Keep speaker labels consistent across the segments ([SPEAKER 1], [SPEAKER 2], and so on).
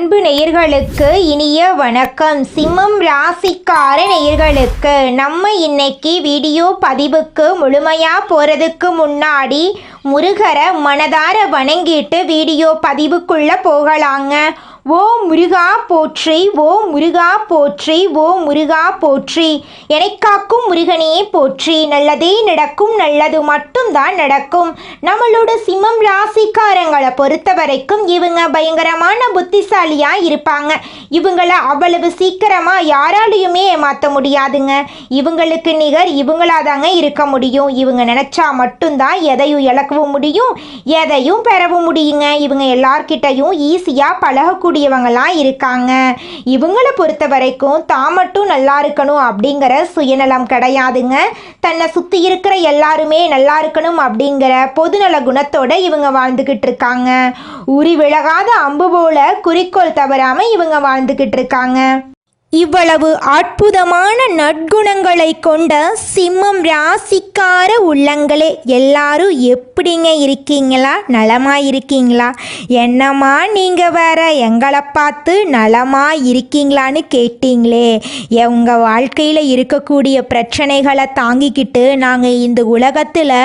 [SPEAKER 1] அன்பு நேயர்களுக்கு இனிய வணக்கம். சிம்மம் ராசிக்கார நேயர்களுக்கு நம்ம இன்னைக்கு வீடியோ பதிவுக்கு முழுமையாக போகிறதுக்கு முன்னாடி முருகரை மனதார வணங்கிட்டு வீடியோ பதிவுக்குள்ளே போகலாங்க. ஓ முருகா போற்றி, ஓ முருகா போற்றி, ஓ முருகா போற்றி, என்னை காக்கும் முருகனே போற்றி. நல்லதே நடக்கும், நல்லது மட்டும்தான் நடக்கும். நம்மளோட சிம்மம் ராசிக்காரங்களை பொறுத்த வரைக்கும் இவங்க பயங்கரமான புத்திசாலியாக இருப்பாங்க. இவங்களை அவ்வளவு சீக்கிரமாக யாராலையுமே ஏமாற்ற முடியாதுங்க. இவங்களுக்கு நிகர் இவங்களாதாங்க இருக்க முடியும். இவங்க நினச்சா மட்டும்தான் எதையும் இழக்கவும் முடியும், எதையும் பெறவும் முடியுங்க. இவங்க எல்லார்கிட்டையும் ஈஸியாக பழகக்கூடிய இவங்களாம் இருக்காங்க. இவங்களை பொறுத்த வரைக்கும் தான் மட்டும் நல்லா இருக்கணும் அப்படிங்கிற சுயநலம் கிடையாதுங்க. தன்னை சுற்றி இருக்கிற எல்லாருமே நல்லா இருக்கணும் அப்படிங்கிற பொதுநல குணத்தோட இவங்க வாழ்ந்துக்கிட்டு இருக்காங்க. உரி விலகாத அம்பு போல குறிக்கோள் தவறாம இவங்க வாழ்ந்துக்கிட்டு இருக்காங்க. இவ்வளவு அற்புதமான நற்குணங்களை கொண்ட சிம்மம் ராசிக்கார உள்ளங்களே, எல்லாரும் எப்படிங்க இருக்கீங்களா? நலமா இருக்கீங்களா? என்னம்மா நீங்கள் வேற எங்களை பார்த்து நலமா இருக்கீங்களான்னு கேட்டீங்களே. உங்கள் வாழ்க்கையில் இருக்கக்கூடிய பிரச்சனைகளை தாங்கிக்கிட்டு நாங்கள் இந்த உலகத்தில்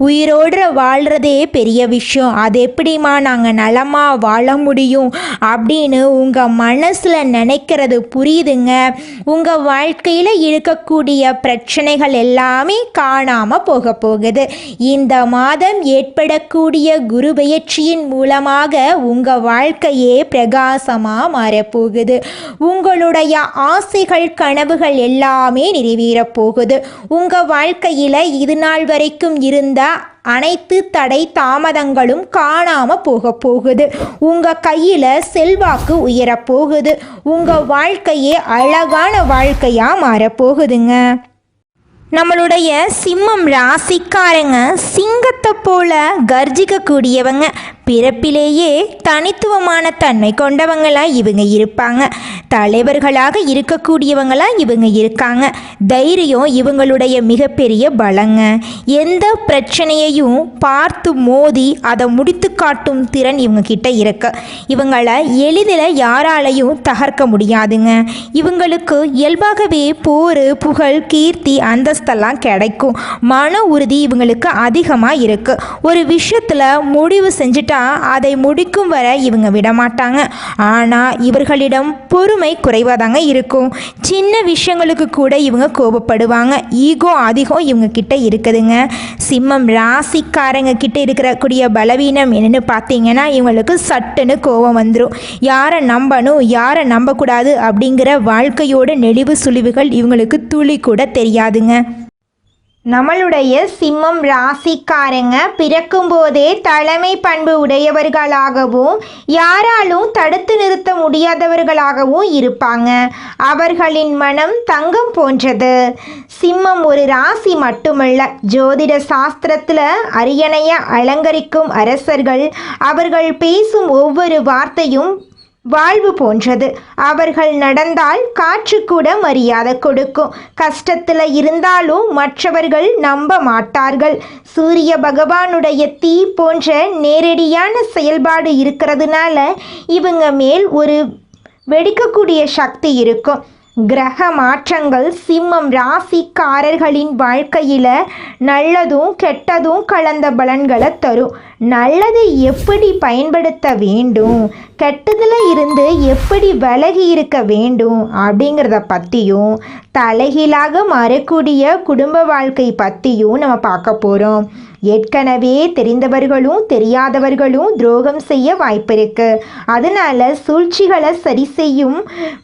[SPEAKER 1] உயிரோடு வாழ்கிறதே பெரிய விஷயம். அது எப்படிம்மா நாங்கள் நலமாக வாழ முடியும் அப்படின்னு உங்கள் மனசில் நினைக்கிறது புரியுது. உங்கள் வாழ்க்கையில் இருக்கக்கூடிய பிரச்சனைகள் எல்லாமே காணாமல் போக போகுது. இந்த மாதம் ஏற்படக்கூடிய குரு பெயர்ச்சியின் மூலமாக உங்கள் வாழ்க்கையே பிரகாசமாக மாறப்போகுது. உங்களுடைய ஆசைகள் கனவுகள் எல்லாமே நிறைவேறப் போகுது. உங்கள் வாழ்க்கையில் இது நாள் வரைக்கும் இருந்த அனைத்து தடை தாமதங்களும் காணாமல் போகுது. உங்கள் கையில் செல்வாக்கு உயரப்போகுது. உங்கள் வாழ்க்கையே அழகான வாழ்க்கையாக மாறப்போகுதுங்க. நம்மளுடைய சிம்மம் ராசிக்காரங்க சிங்கத்தை போல கர்ஜிக்கக்கூடியவங்க. பிறப்பிலேயே தனித்துவமான தன்மை கொண்டவங்களாக இவங்க இருப்பாங்க. தலைவர்களாக இருக்கக்கூடியவங்களாக இவங்க இருக்காங்க. தைரியம் இவங்களுடைய மிகப்பெரிய பலங்க. எந்த பிரச்சனையையும் பார்த்து மோதி அதை முடித்து காட்டும் திறன் இவங்க கிட்ட இருக்கு. இவங்களை எளிதில் யாராலையும் தகர்க்க முடியாதுங்க. இவங்களுக்கு இயல்பாகவே போர், புகழ், கீர்த்தி, அந்தஸ்தெல்லாம் கிடைக்கும். மன உறுதி இவங்களுக்கு அதிகமாக இருக்கு. ஒரு விஷயத்தில் முடிவு செஞ்சுட்டா அதை முடிக்கும் வரை இவங்க விடமாட்டாங்க. ஆனால் இவர்களிடம் பொறுமை குறைவாதாங்க இருக்கும். சின்ன விஷயங்களுக்கு கூட இவங்க கோபப்படுவாங்க. ஈகோ அதிகம் இவங்க கிட்ட இருக்குதுங்க. சிம்மம் ராசிக்காரங்க கிட்ட இருக்கக்கூடிய பலவீனம் என்னன்னு பார்த்தீங்கன்னா, இவங்களுக்கு சட்டுன்னு கோபம் வந்துடும். யாரை நம்பணும் யாரை நம்பக்கூடாது அப்படிங்கிற வாழ்க்கையோட நெளிவு சுழிவுகள் இவங்களுக்கு துளி கூட தெரியாதுங்க. நம்மளுடைய சிம்மம் ராசிக்காரங்க பிறக்கும்போதே தலைமை பண்பு உடையவர்களாகவும் யாராலும் தடுத்து நிறுத்த முடியாதவர்களாகவும் இருப்பாங்க. அவர்களின் மனம் தங்கம் போன்றது. சிம்மம் ஒரு ராசி மட்டுமல்ல, ஜோதிட சாஸ்திரத்தில் அரியணைய அலங்கரிக்கும் அரசர்கள். அவர்கள் பேசும் ஒவ்வொரு வார்த்தையும் வாழ்வு போன்றது. அவர்கள் நடந்தால் காற்று கூட மரியாதை கொடுக்கும். கஷ்டத்தில் இருந்தாலும் மற்றவர்கள் நம்ப மாட்டார்கள். சூரிய பகவானுடைய தீ போன்ற நேரடியான செயல்பாடு இருக்கிறதுனால இவங்க மேல் ஒரு வெடிக்கக்கூடிய சக்தி இருக்கும். கிரக மாற்றங்கள் சிம்மம் ராசிக்காரர்களின் வாழ்க்கையில் நல்லதும் கெட்டதும் கலந்த பலன்களை தரும். நல்லது எப்படி பயன்படுத்த வேண்டும், கெட்டதில் இருந்து எப்படி விலகி இருக்க வேண்டும் அப்படிங்கிறத பற்றியும், தலைகீழாக மாறக்கூடிய குடும்ப வாழ்க்கை பற்றியும் நம்ம பார்க்க போகிறோம். ஏற்கனவே தெரிந்தவர்களும் தெரியாதவர்களும் துரோகம் செய்ய வாய்ப்பு இருக்கு. அதனால சூழ்ச்சிகளை சரி செய்யும்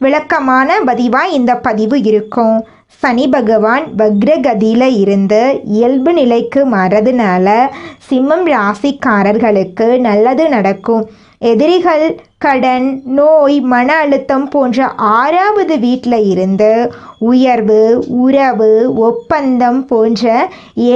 [SPEAKER 1] விளக்கமான பதிவாக இந்த பதிவு இருக்கும். சனி பகவான் வக்ரகதியில் இருந்து இயல்பு நிலைக்கு மாறதுனால சிம்மம் ராசிக்காரர்களுக்கு நல்லது நடக்கும். எதிரிகள், கடன், நோய், மன அழுத்தம் போன்ற 6வது வீட்டில் இருந்து உயர்வு, உறவு, ஒப்பந்தம் போன்ற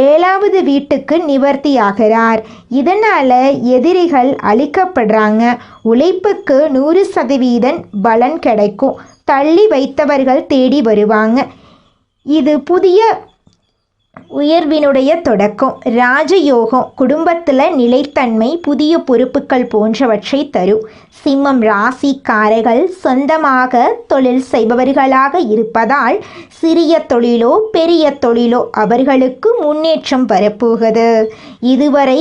[SPEAKER 1] 7வது வீட்டுக்கு நிவர்த்தி ஆகிறார். இதனால் எதிரிகள் அழிக்கப்படுறாங்க. உழைப்புக்கு 100% பலன் கிடைக்கும். தள்ளி வைத்தவர்கள் தேடி வருவாங்க. இது புதிய உயர்வினுடைய தொடக்கம். ராஜயோகம் குடும்பத்தில் நிலைத்தன்மை, புதிய பொறுப்புகள் போன்றவற்றை தரும். சிம்மம் ராசிக்காரர்கள் சொந்தமாக தொழில் செய்பவர்களாக இருப்பதால் சிறிய தொழிலோ பெரிய தொழிலோ அவர்களுக்கு முன்னேற்றம் வரப்போகுது. இதுவரை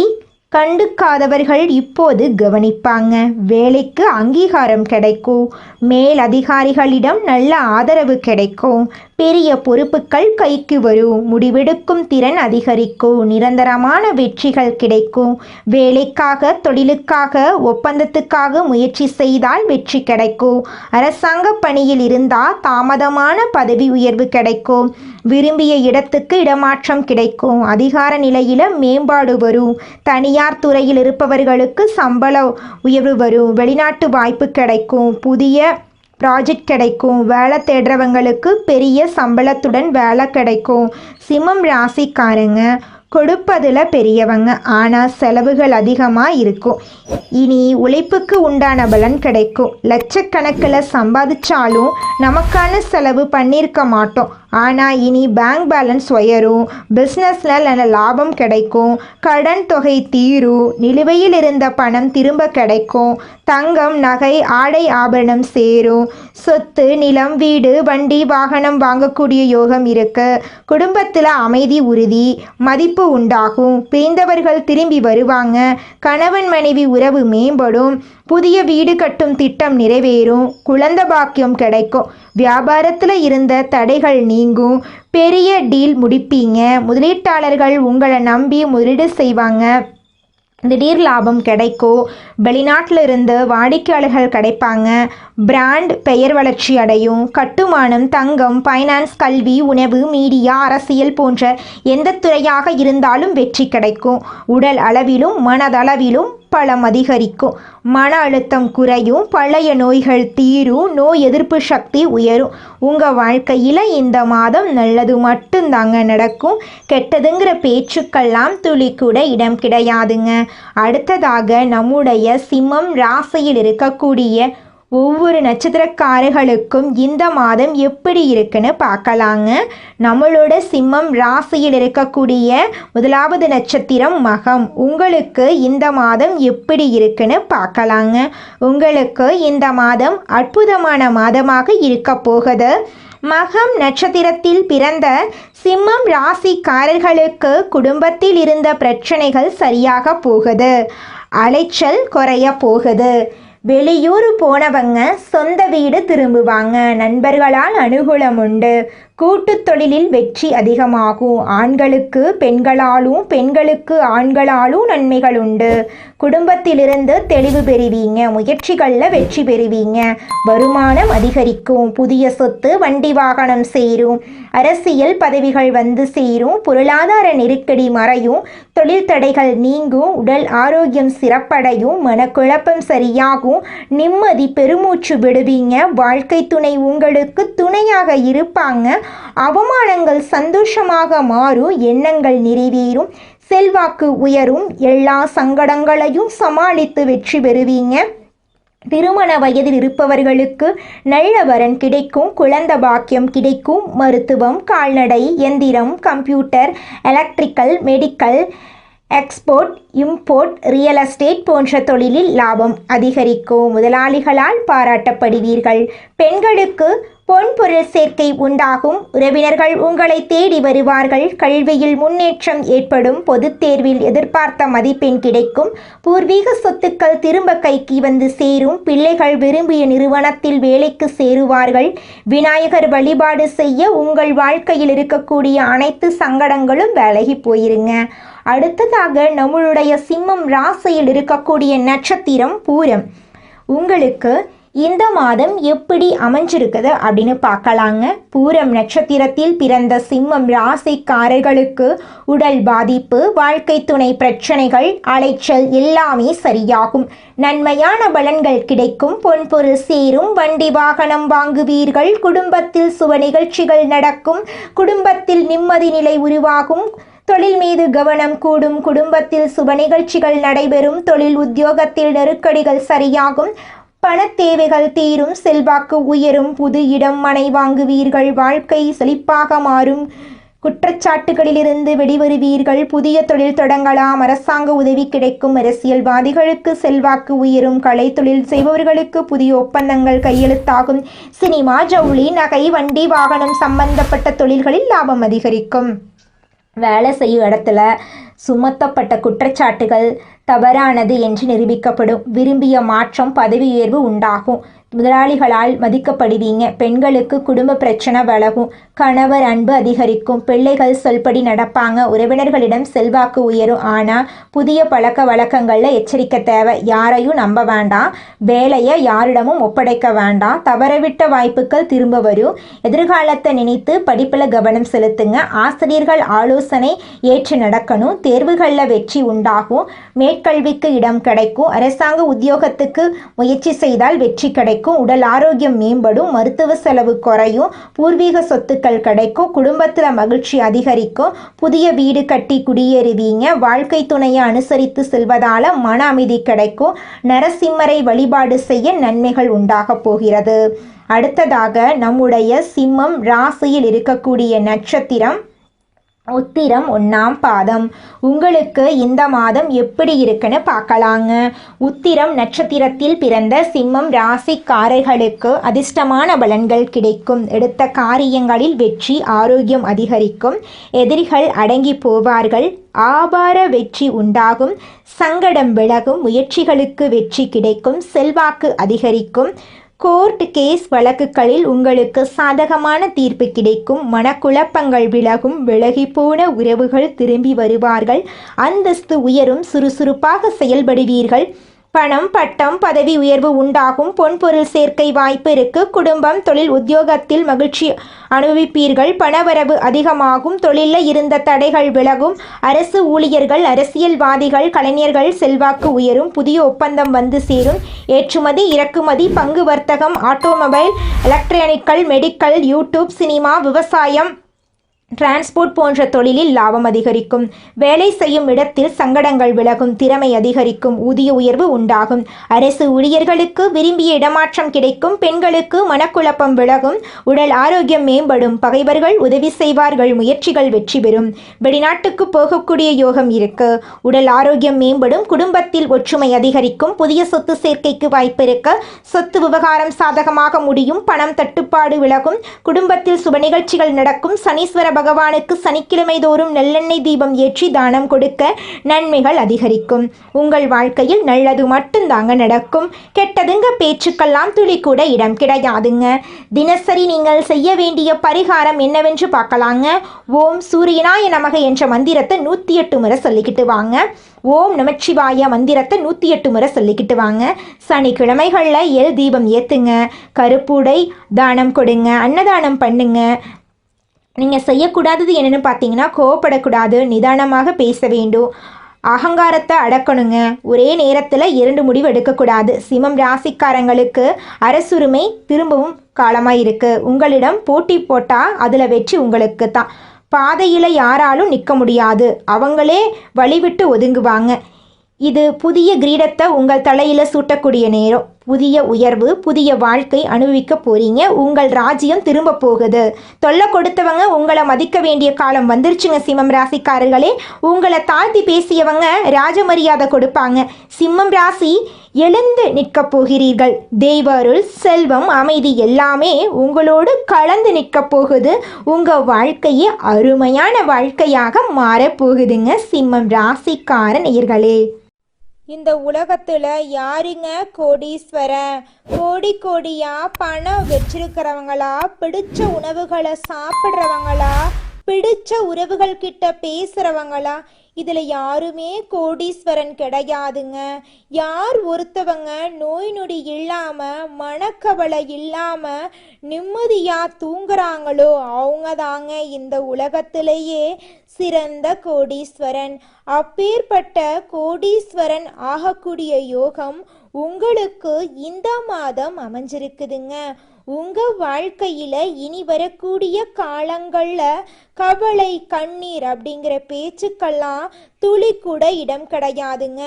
[SPEAKER 1] கண்டுக்காதவர்கள் இப்போது கவனிப்பாங்க. வேலைக்கு அங்கீகாரம் கிடைக்கும். மேல் அதிகாரிகளிடம் நல்ல ஆதரவு கிடைக்கும். பெரிய பொறுப்புகள் கைக்கு வரும். முடிவெடுக்கும் திறன் அதிகரிக்கும். நிரந்தரமான வெற்றிகள் கிடைக்கும். வேலைக்காக, தொழிலுக்காக, ஒப்பந்தத்துக்காக முயற்சி செய்தால் வெற்றி கிடைக்கும். அரசாங்க பணியில் இருந்தால் தாமதமான பதவி உயர்வு கிடைக்கும். விரும்பிய இடத்துக்கு இடமாற்றம் கிடைக்கும். அதிகார நிலையில மேம்பாடு வரும். தனியார் துறையில் இருப்பவர்களுக்கு சம்பள உயர்வு வரும். வெளிநாட்டு வாய்ப்பு கிடைக்கும். புதிய ப்ராஜெக்ட் கிடைக்கும். வேலை தேடுறவங்களுக்கு பெரிய சம்பளத்துடன் வேலை கிடைக்கும். சிம்மம் ராசிக்காரங்க கொடுப்பதில் பெரியவங்க, ஆனால் செலவுகள் அதிகமாக இருக்கும். இனி உழைப்புக்கு உண்டான பலன் கிடைக்கும். லட்சக்கணக்கில் சம்பாதிச்சாலும் நமக்கான செலவு பண்ணியிருக்க மாட்டோம். ஆனால் இனி பேங்க் பேலன்ஸ் உயரும். பிஸ்னஸில் நல்ல லாபம் கிடைக்கும். கடன் தொகை தீரும். நிலுவையில் இருந்த பணம் திரும்ப கிடைக்கும். தங்கம், நகை, ஆடை, ஆபரணம் சேரும். சொத்து, நிலம், வீடு, வண்டி, வாகனம் வாங்கக்கூடிய யோகம் இருக்கு. குடும்பத்தில் அமைதி உறுதி. மதிப்பு உண்டாகும். பிரிந்தவர்கள் திரும்பி வருவாங்க. கணவன் மனைவி உறவு மேம்படும். புதிய வீடு கட்டும் திட்டம் நிறைவேறும். குழந்தை பாக்கியம் கிடைக்கும். வியாபாரத்தில் இருந்த தடைகள் நீங்கும். பெரிய டீல் முடிப்பீங்க. முதலீட்டாளர்கள் உங்களை நம்பி முதலீடு செய்வாங்க. திடீர் லாபம் கிடைக்கும். வெளிநாட்டில் இருந்து வாடிக்கையாளர்கள் கிடைப்பாங்க. பிராண்ட் பெயர் வளர்ச்சி அடையும். கட்டுமானம், தங்கம், ஃபைனான்ஸ், கல்வி, உணவு, மீடியா, அரசியல் போன்ற எந்த துறையாக இருந்தாலும் வெற்றி கிடைக்கும். உடல் அளவிலும் மனதளவிலும் பலம் அதிகரிக்கும். மன அழுத்தம் குறையும். பழைய நோய்கள் தீரும். நோய் எதிர்ப்பு சக்தி உயரும். உங்கள் வாழ்க்கையில் இந்த மாதம் நல்லது மட்டும்தாங்க நடக்கும். கெட்டதுங்கிற பேச்சுக்கெல்லாம் துளி கூட இடம் கிடையாதுங்க. அடுத்ததாக நம்முடைய சிம்மம் ராசியில் இருக்கக்கூடிய ஒவ்வொரு நட்சத்திரக்காரர்களுக்கும் இந்த மாதம் எப்படி இருக்குன்னு பார்க்கலாங்க. நம்மளோட சிம்மம் ராசியில் இருக்கக்கூடிய முதலாவது நட்சத்திரம் மகம். உங்களுக்கு இந்த மாதம் எப்படி இருக்குன்னு பார்க்கலாங்க. உங்களுக்கு இந்த மாதம் அற்புதமான மாதமாக இருக்க போகுது. மகம் நட்சத்திரத்தில் பிறந்த சிம்மம் ராசிக்காரர்களுக்கு குடும்பத்தில் இருந்த பிரச்சனைகள் சரியாக போகுது. அலைச்சல் குறைய போகுது. வெளியூர் போனவங்க சொந்த வீடு திரும்புவாங்க. நண்பர்களால் அனுகூலம் உண்டு. கூட்டு தொழிலில் வெற்றி அதிகமாகும். ஆண்களுக்கு பெண்களாலும் பெண்களுக்கு ஆண்களாலும் நன்மைகள் உண்டு. குடும்பத்திலிருந்து தெளிவு பெறுவீங்க. முயற்சிகளில் வெற்றி பெறுவீங்க. வருமானம் அதிகரிக்கும். புதிய சொத்து, வண்டி, வாகனம் சேரும். அரசியல் பதவிகள் வந்து சேரும். பொருளாதார நெருக்கடி மறையும். தொழில் தடைகள் நீங்கும். உடல் ஆரோக்கியம் சிறப்படையும். மனக்குழப்பம் சரியாகும். நிம்மதி பெருமூச்சு விடுவீங்க. வாழ்க்கை துணை உங்களுக்கு துணையாக இருப்பாங்க. அவமானங்கள் சந்தோஷமாக மாறும். எண்ணங்கள் நிறைவேறும். செல்வாக்கு உயரும். எல்லா சங்கடங்களையும் சமாளித்து வெற்றி பெறுவீங்க. திருமண வயதில் இருப்பவர்களுக்கு நல்ல வரன் கிடைக்கும். குழந்தை பாக்கியம் கிடைக்கும். மருத்துவம், கால்நடை, எந்திரம், computer, electrical, medical, export, import, real estate போன்ற தொழிலில் லாபம் அதிகரிக்கும். முதலாளிகளால் பாராட்டப்படுவீர்கள். பெண்களுக்கு பொன்பொருள் சேர்க்கை உண்டாகும். உறவினர்கள் உங்களை தேடி வருவார்கள். கல்வியில் முன்னேற்றம் ஏற்படும். பொதுத் தேர்வில் எதிர்பார்த்த மதிப்பெண் கிடைக்கும். பூர்வீக சொத்துக்கள் திரும்ப கைக்கு வந்து சேரும். பிள்ளைகள் விரும்பிய நிறுவனத்தில் வேலைக்கு சேருவார்கள். விநாயகர் வழிபாடு செய்ய உங்கள் வாழ்க்கையில் இருக்கக்கூடிய அனைத்து சங்கடங்களும் விலகி போயிருங்க. அடுத்ததாக நம்மளுடைய சிம்மம் ராசியில் இருக்கக்கூடிய நட்சத்திரம் பூரம். உங்களுக்கு இந்த மாதம் எப்படி அமைஞ்சிருக்குது அப்படின்னு பார்க்கலாங்க. பூரம் நட்சத்திரத்தில் பிறந்த சிம்மம் ராசிக்காரர்களுக்கு உடல் பாதிப்பு, வாழ்க்கை துணை பிரச்சனைகள், அலைச்சல் எல்லாமே சரியாகும். நன்மையான பலன்கள் கிடைக்கும். பொன்பொருள் சேரும். வண்டி வாகனம் வாங்குவீர்கள். குடும்பத்தில் சுப நிகழ்ச்சிகள் நடக்கும். குடும்பத்தில் நிம்மதி நிலை உருவாகும். தொழில் மீது கவனம் கூடும். குடும்பத்தில் சுப நிகழ்ச்சிகள் நடைபெறும். தொழில் உத்தியோகத்தில் நெருக்கடிகள் சரியாகும். பண தேவைகள் தீரும். செல்வாக்கு உயரும். புது இடம், மனை வாங்குவீர்கள். வாழ்க்கை செழிப்பாக மாறும். குற்றச்சாட்டுகளிலிருந்து வெளிவருவீர்கள். புதிய தொழில் தொடங்கலாம். அரசாங்க உதவி கிடைக்கும். அரசியல்வாதிகளுக்கு செல்வாக்கு உயரும். கலை தொழில் செய்பவர்களுக்கு புதிய ஒப்பந்தங்கள் கையெழுத்தாகும். சினிமா, ஜவுளி, நகை, வண்டி, வாகனம் சம்பந்தப்பட்ட தொழில்களில் லாபம் அதிகரிக்கும். வேலை செய்யும் இடத்துல சுமத்தப்பட்ட குற்றச்சாட்டுகள் தவறானது என்று நிரூபிக்கப்படும். விரும்பிய மாற்றம், பதவி உயர்வு உண்டாகும். முதலாளிகளால் மதிக்கப்படுவீங்க. பெண்களுக்கு குடும்ப பிரச்சனை விலகும். கணவர் அன்பு அதிகரிக்கும். பிள்ளைகள் சொல்படி நடப்பாங்க. உறவினர்களிடம் செல்வாக்கு உயரும். ஆனால் புதிய பழக்க வழக்கங்களில் எச்சரிக்கை தேவை. யாரையும் நம்ப வேண்டாம். வேலையை யாரிடமும் ஒப்படைக்க வேண்டாம். தவறவிட்ட வாய்ப்புகள் திரும்ப வரும். எதிர்காலத்தை நினைத்து படிப்பில் கவனம் செலுத்துங்க. ஆசிரியர்கள் ஆலோசனை ஏற்று நடக்கணும். தேர்வுகளில் வெற்றி உண்டாகும். மேற்கல்விக்கு இடம் கிடைக்கும். அரசாங்க உத்தியோகத்துக்கு முயற்சி செய்தால் வெற்றி கிடைக்கும். உடல் ஆரோக்கியம் மேம்படும். மருத்துவ செலவு குறையும். பூர்வீக சொத்துக்கள் கிடைக்கும். குடும்பத்தில் மகிழ்ச்சி அதிகரிக்கும். புதிய வீடு கட்டி குடியேறுவீங்க. வாழ்க்கை துணையை அனுசரித்து செல்வதால மன அமைதி கிடைக்கும். நரசிம்மரை வழிபாடு செய்ய நன்மைகள் உண்டாக போகிறது. அடுத்ததாக நம்முடைய சிம்மம் ராசியில் இருக்கக்கூடிய நட்சத்திரம் உத்திரம் 1ஆம் பாதம். உங்களுக்கு இந்த மாதம் எப்படி இருக்குன்னு பார்க்கலாங்க. உத்திரம் நட்சத்திரத்தில் பிறந்த சிம்மம் ராசிக்காரர்களுக்கு அதிர்ஷ்டமான பலன்கள் கிடைக்கும். எடுத்த காரியங்களில் வெற்றி, ஆரோக்கியம் அதிகரிக்கும். எதிரிகள் அடங்கி போவார்கள். ஆபார வெற்றி உண்டாகும். சங்கடம் விலகும். முயற்சிகளுக்கு வெற்றி கிடைக்கும். செல்வாக்கு அதிகரிக்கும். கோர்ட் கேஸ் வழக்குகளில் உங்களுக்கு சாதகமான தீர்ப்பு கிடைக்கும். மனக்குழப்பங்கள் விலகும். விலகிப்போன உறவுகள் திரும்பி வருவார்கள். அந்தஸ்து உயரும். சுறுசுறுப்பாக செயல்படுவீர்கள். பணம், பட்டம், பதவி உயர்வு உண்டாகும். பொன்பொருள் சேர்க்கை வாய்ப்பு இருக்கு. குடும்பம், தொழில், உத்தியோகத்தில் மகிழ்ச்சி அனுபவிப்பீர்கள். பணவரவு அதிகமாகும். தொழிலில் இருந்த தடைகள் விலகும். அரசு ஊழியர்கள், அரசியல்வாதிகள், கலைஞர்கள் செல்வாக்கு உயரும். புதிய ஒப்பந்தம் வந்து சேரும். ஏற்றுமதி, இறக்குமதி, பங்கு வர்த்தகம், automobile, electronical, medical, YouTube, cinema, விவசாயம், டிரான்ஸ்போர்ட் போன்ற தொழிலில் லாபம் அதிகரிக்கும். வேலை செய்யும் இடத்தில் சங்கடங்கள் விலகும். திறமை அதிகரிக்கும். ஊதிய உயர்வு உண்டாகும். அரசு ஊழியர்களுக்கு விரும்பிய இடமாற்றம் கிடைக்கும். பெண்களுக்கு மனக்குழப்பம் விலகும். உடல் ஆரோக்கியம் மேம்படும். பகைவர்கள் உதவி செய்வார்கள். முயற்சிகள் வெற்றி பெறும். வெளிநாட்டுக்கு போகக்கூடிய யோகம் இருக்கு. உடல் ஆரோக்கியம் மேம்படும். குடும்பத்தில் ஒற்றுமை அதிகரிக்கும். புதிய சொத்து சேர்க்கைக்கு வாய்ப்பு இருக்கு. சொத்து விவகாரம் சாதகமாக முடியும். பணம் தட்டுப்பாடு விலகும். குடும்பத்தில் சுப நிகழ்ச்சிகள் நடக்கும். சனீஸ்வர பகவானுக்கு சனிக்கிழமை தோறும் நல்லெண்ணெய் தீபம் ஏற்றி தானம் கொடுக்க நன்மைகள் அதிகரிக்கும். உங்கள் வாழ்க்கையில் நல்லது மட்டும்தாங்க நடக்கும். கெட்டதுங்க பேச்சுக்கெல்லாம் துளி கூட இடம் கிடையாதுங்க. தினசரி நீங்கள் செய்ய வேண்டிய பரிகாரம் என்னவென்று பார்க்கலாங்க. ஓம் சூரியனாய நமக என்ற மந்திரத்தை 108 முறை சொல்லிக்கிட்டு வாங்க. ஓம் நமச்சிவாய மந்திரத்தை 108 முறை சொல்லிக்கிட்டு வாங்க. சனிக்கிழமைகளில் எல் தீபம் ஏற்றுங்க. கருப்புடை தானம் கொடுங்க. அன்னதானம் பண்ணுங்க. நீங்கள் செய்யக்கூடாதது என்னென்னு பார்த்தீங்கன்னா, கோவப்படக்கூடாது. நிதானமாக பேச வேண்டும். அகங்காரத்தை அடக்கணுங்க. ஒரே நேரத்தில் 2 முடிவு எடுக்கக்கூடாது. சிம்மம் ராசிக்காரங்களுக்கு அரசுரிமை திரும்பவும் காலமாக இருக்குது. உங்களிடம் போட்டி போட்டால் அதில் வெற்றி உங்களுக்கு தான். பாதையில் யாராலும் நிற்க முடியாது. அவங்களே வழிவிட்டு ஒதுங்குவாங்க. இது புதிய கிரீடத்தை உங்கள் தலையில் சூட்டக்கூடிய நேரம். புதிய உயர்வு, புதிய வாழ்க்கை அனுபவிக்க போறீங்க. உங்கள் ராஜ்யம் திரும்ப போகுது. தொல்லை கொடுத்தவங்க உங்களை மதிக்க வேண்டிய காலம் வந்துருச்சுங்க. சிம்மம் ராசிக்காரர்களே, உங்களை தாழ்த்தி பேசியவங்க ராஜ மரியாதை கொடுப்பாங்க. சிம்மம் ராசி எழுந்து நிற்க போகிறீர்கள். தெய்வ அருள், செல்வம், அமைதி எல்லாமே உங்களோடு கலந்து நிற்க போகுது. உங்கள் வாழ்க்கையே அருமையான வாழ்க்கையாக மாறப்போகுதுங்க. சிம்மம் ராசிக்கார நேயர்களே,
[SPEAKER 2] இந்த உலகத்தில் யாருங்க கோடீஸ்வரன்? கோடி கோடியா பணம் வச்சிருக்கிறவங்களா? பிடிச்ச உணவுகளை சாப்பிட்றவங்களா? பிடிச்ச உறவுகள் கிட்ட பேசுகிறவங்களா? இதில் யாருமே கோடீஸ்வரன் கிடையாதுங்க. யார் ஒருத்தவங்க நோய் நொடி இல்லாமல், மனக்கவலை இல்லாமல் நிம்மதியாக தூங்குறாங்களோ அவங்க தாங்க இந்த உலகத்திலேயே சிறந்த கோடீஸ்வரன். அப்பேற்பட்ட கோடீஸ்வரன் ஆகக்கூடிய யோகம் உங்களுக்கு இந்த மாதம் அமைஞ்சிருக்குதுங்க. உங்க வாழ்க்கையில இனி வரக்கூடிய காலங்கள்ல கவலை கண்ணீர் அப்படிங்கிற பேச்சுக்கெல்லாம் துளி கூட இடம் கிடையாதுங்க.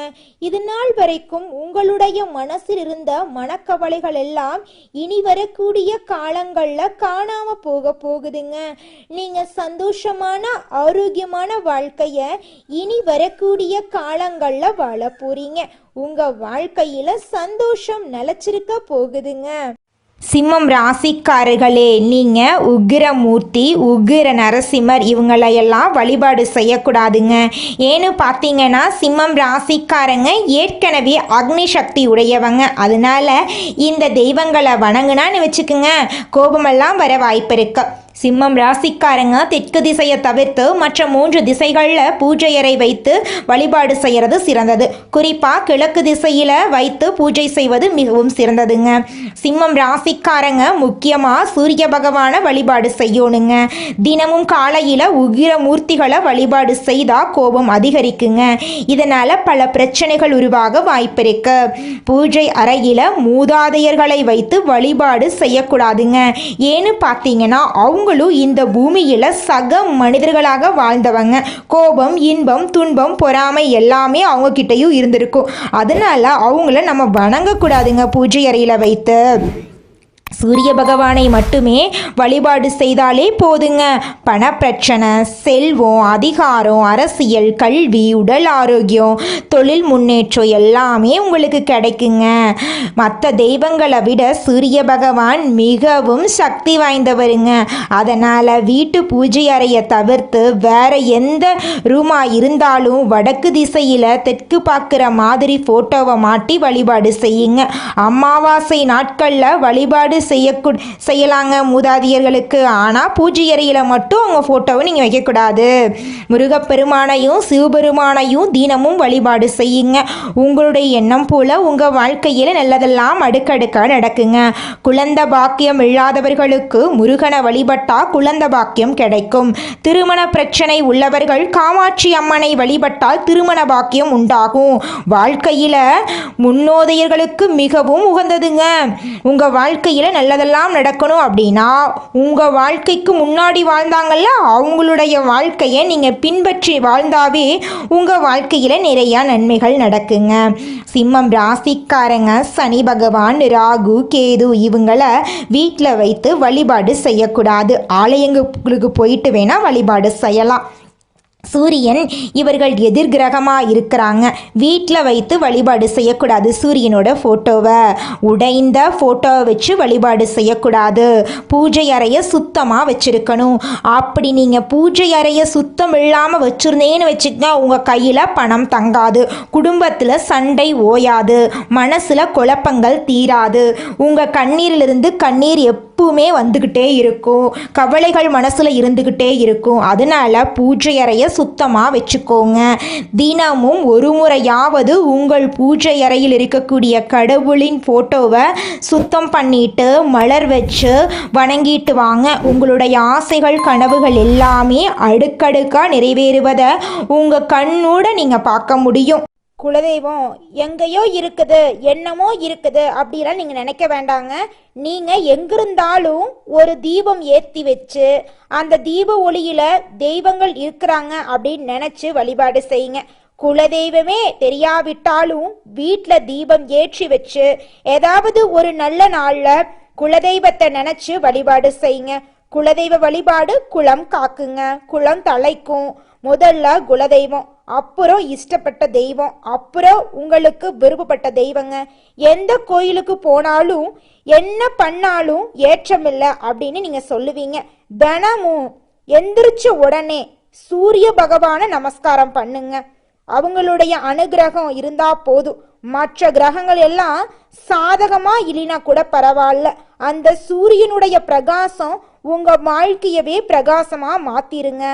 [SPEAKER 2] இது நாள் வரைக்கும் உங்களுடைய மனசில் இருந்த மனக்கவலைகள் எல்லாம் இனி வரக்கூடிய காலங்கள்ல காணாம போகுதுங்க. நீங்க சந்தோஷமான ஆரோக்கியமான வாழ்க்கைய இனி வரக்கூடிய காலங்கள்ல வாழ போறீங்க. உங்க வாழ்க்கையில சந்தோஷம் நிலைச்சிருக்க போகுதுங்க.
[SPEAKER 1] சிம்மம் ராசிக்காரர்களே, நீங்கள் உக்கிரமூர்த்தி, உக்கிர நரசிம்மர் இவங்களையெல்லாம் வழிபாடு செய்யக்கூடாதுங்க. ஏன்னு பார்த்தீங்கன்னா சிம்மம் ராசிக்காரங்க ஏற்கனவே அக்னி சக்தி உடையவங்க. அதனால இந்த தெய்வங்களை வணங்குனான்னு வச்சுக்கோங்க, கோபமெல்லாம் வர வாய்ப்பு இருக்கு. சிம்மம் ராசிக்காரங்க தெற்கு திசையை தவிர்த்து மற்ற 3 திசைகளில் பூஜை அறை வைத்து வழிபாடு செய்கிறது சிறந்தது. குறிப்பாக கிழக்கு திசையில் வைத்து பூஜை செய்வது மிகவும் சிறந்ததுங்க. சிம்மம் ராசிக்காரங்க முக்கியமாக சூரிய பகவானை வழிபாடு செய்யணுங்க. தினமும் காலையில் உக்கிர மூர்த்திகளை வழிபாடு செய்தால் கோபம் அதிகரிக்குங்க. இதனால் பல பிரச்சனைகள் உருவாக வாய்ப்பு இருக்கு. பூஜை அறையில் மூதாதையர்களை வைத்து வழிபாடு செய்யக்கூடாதுங்க. ஏன்னு பார்த்தீங்கன்னா அவங்களும் இந்த பூமியில சக மனிதர்களாக வாழ்ந்தவங்க. கோபம், இன்பம், துன்பம், பொறாமை எல்லாமே அவங்க கிட்டயும் இருந்திருக்கும். அதனால அவங்கள நம்ம வணங்கக்கூடாதுங்க பூஜை அறையில வைத்து. சூரிய பகவானை மட்டுமே வழிபாடு செய்தாலே போதுங்க. பணப்பிரச்சனை, செல்வம், அதிகாரம், அரசியல், கல்வி, உடல் ஆரோக்கியம், தொழில் முன்னேற்றம் எல்லாமே உங்களுக்கு கிடைக்குங்க. மற்ற தெய்வங்களை விட சூரிய பகவான் மிகவும் சக்தி வாய்ந்தவருங்க. அதனால் வீட்டு பூஜை அறையை தவிர்த்து வேற எந்த ரூமாக இருந்தாலும் வடக்கு திசையில் தெற்கு பார்க்குற மாதிரி ஃபோட்டோவை மாட்டி வழிபாடு செய்யுங்க. அமாவாசை நாட்களில் வழிபாடு செய்யலாங்க மூதாதியர்களுக்கு. ஆனால் பூஜை அறையில் மட்டும் அவங்க ஃபோட்டோவை நீங்கள் வைக்கக்கூடாது. முருகப்பெருமானையும் சிவபெருமானையும் தினமும் வழிபாடு செய்யுங்க. உங்களுடைய எண்ணம் போல உங்கள் வாழ்க்கையில் நல்லதெல்லாம் அடுக்கடுக்காக நடக்குங்க. குழந்தை பாக்கியம் இல்லாதவர்களுக்கு முருகனை வழிபட்டால் குழந்தை பாக்கியம் கிடைக்கும். திருமண பிரச்சனை உள்ளவர்கள் காமாட்சி அம்மனை வழிபட்டால் திருமண பாக்கியம் உண்டாகும். வாழ்க்கையில் முன்னோதையர்களுக்கு மிகவும் உகந்ததுங்க. உங்கள் வாழ்க்கையில் நல்லதெல்லாம் நடக்கணும் அப்படின்னா உங்கள் வாழ்க்கைக்கு முன்னாடி வாழ்ந்தாங்கல்ல அவங்களுடைய வாழ்க்கையை நீங்கள் பின்பற்றி வாழ்ந்தாவே உங்கள் வாழ்க்கையில் நிறையா நன்மைகள் நடக்குங்க. சிம்மம் ராசிக்காரங்க சனி பகவான், ராகு, கேது இவங்களை வீட்டில் வைத்து வழிபாடு செய்யக்கூடாது. ஆலயங்களுக்கு போயிட்டு வேணால் வழிபாடு செய்யலாம். சூரியன் இவர்கள் எதிர்கிரகமாக இருக்கிறாங்க. வீட்டில் வைத்து வழிபாடு செய்யக்கூடாது. சூரியனோட ஃபோட்டோவை, உடைந்த ஃபோட்டோவை வச்சு வழிபாடு செய்யக்கூடாது. பூஜை அறையை சுத்தமாக வச்சுருக்கணும். அப்படி நீங்கள் பூஜை அறையை சுத்தம் இல்லாமல் வச்சுருந்தேன்னு வச்சுக்கோங்க, உங்கள் கையில் பணம் தங்காது, குடும்பத்தில் சண்டை ஓயாது, மனசில் குழப்பங்கள் தீராது, உங்கள் கண்ணீரிலிருந்து கண்ணீர் எப்பவுமே வந்துக்கிட்டே இருக்கும், கவலைகள் மனசில் இருந்துக்கிட்டே இருக்கும். அதனால் பூஜை அறையை சுத்தமாக வச்சுக்கோங்க. தினமும் ஒரு முறையாவது உங்கள் பூஜை அறையில் இருக்கக்கூடிய கடவுளின் ஃபோட்டோவை சுத்தம் பண்ணிட்டு மலர் வச்சு வணங்கிட்டு வாங்க. உங்களுடைய ஆசைகள் கனவுகள் எல்லாமே அடுக்கடுக்காக நிறைவேறுவதை உங்கள் கண்ணோட நீங்கள் பார்க்க முடியும்.
[SPEAKER 2] குலதெய்வம் எங்கேயோ இருக்குது, என்னமோ இருக்குது அப்படிலாம் நீங்கள் நினைக்க வேண்டாங்க. நீங்கள் எங்கிருந்தாலும் ஒரு தீபம் ஏற்றி வச்சு அந்த தீப ஒளியில் தெய்வங்கள் இருக்கிறாங்க அப்படின்னு நினச்சி வழிபாடு செய்யுங்க. குலதெய்வமே தெரியாவிட்டாலும் வீட்டில் தீபம் ஏற்றி வச்சு ஏதாவது ஒரு நல்ல நாளில் குலதெய்வத்தை நினச்சி வழிபாடு செய்யுங்க. குலதெய்வ வழிபாடு குலம் காக்குங்க, குலம் தலைக்கும். முதல்ல குலதெய்வம், அப்புறம் இஷ்டப்பட்ட தெய்வம், அப்புறம் உங்களுக்கு விருப்பப்பட்ட தெய்வங்க. எந்த கோயிலுக்கு போனாலும் என்ன பண்ணாலும் ஏற்றமில்லை அப்படின்னு நீங்க சொல்லுவீங்க. தினமும் எந்திரிச்ச உடனே சூரிய பகவானை நமஸ்காரம் பண்ணுங்க. அவங்களுடைய அனுகிரகம் இருந்தா போதும். மற்ற கிரகங்கள் எல்லாம் சாதகமா இல்லைனா கூட பரவாயில்ல, அந்த சூரியனுடைய பிரகாசம் உங்க வாழ்க்கையவே பிரகாசமா மாத்திருங்க.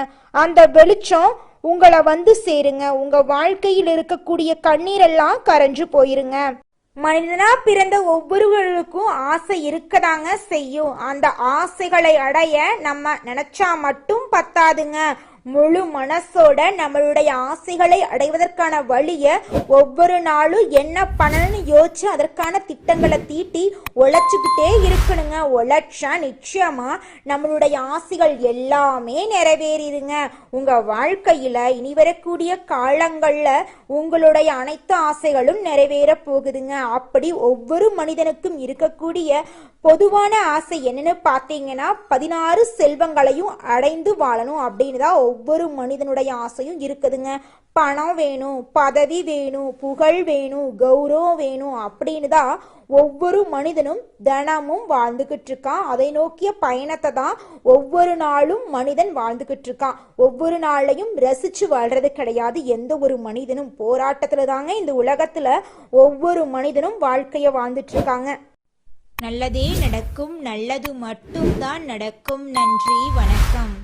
[SPEAKER 2] அந்த வெளிச்சம் உங்களை வந்து சேருங்க. உங்க வாழ்க்கையில் இருக்கக்கூடிய கண்ணீரெல்லாம் கரைஞ்சு போயிருங்க. மனிதனா பிறந்த ஒவ்வொருவருக்கும் ஆசை இருக்கதாங்க செய்யும். அந்த ஆசைகளை அடைய நம்ம நினைச்சா மட்டும் பத்தாதுங்க. முழு மனசோட நம்மளுடைய ஆசைகளை அடைவதற்கான வழியை ஒவ்வொரு நாளும் என்ன பண்ணணும்னு யோசிச்சு அதற்கான திட்டங்களை தீட்டி உழைச்சிக்கிட்டே இருக்கணுங்க. உழைச்சா நிச்சயமா நம்மளுடைய ஆசைகள் எல்லாமே நிறைவேறிடுங்க. உங்க வாழ்க்கையில இனி வரக்கூடிய காலங்கள்ல உங்களுடைய அனைத்து ஆசைகளும் நிறைவேற போகுதுங்க. அப்படி ஒவ்வொரு மனிதனுக்கும் இருக்கக்கூடிய பொதுவான ஆசை என்னன்னு பார்த்தீங்கன்னா 16 செல்வங்களையும் அடைந்து வாழணும் அப்படின்னு தான் ஒவ்வொரு மனிதனுடைய ஆசையும் இருக்குதுங்க. பணம் வேணும், பதவி வேணும், புகழ் வேணும், கௌரவம் வேணும் அப்படின்னு தான் ஒவ்வொரு மனிதனும் தினமும் வாழ்ந்துகிட்டு இருக்கான். அதை நோக்கிய பயணத்தை தான் ஒவ்வொரு நாளும் மனிதன் வாழ்ந்துகிட்டு இருக்கான். ஒவ்வொரு நாளையும் ரசிச்சு வாழ்றது கிடையாது எந்த ஒரு மனிதனும். போராட்டத்துல தாங்க இந்த உலகத்துல ஒவ்வொரு மனிதனும் வாழ்க்கைய வாழ்ந்துட்டு இருக்காங்க.
[SPEAKER 3] நல்லதே நடக்கும், நல்லது மட்டும்தான் நடக்கும். நன்றி, வணக்கம்.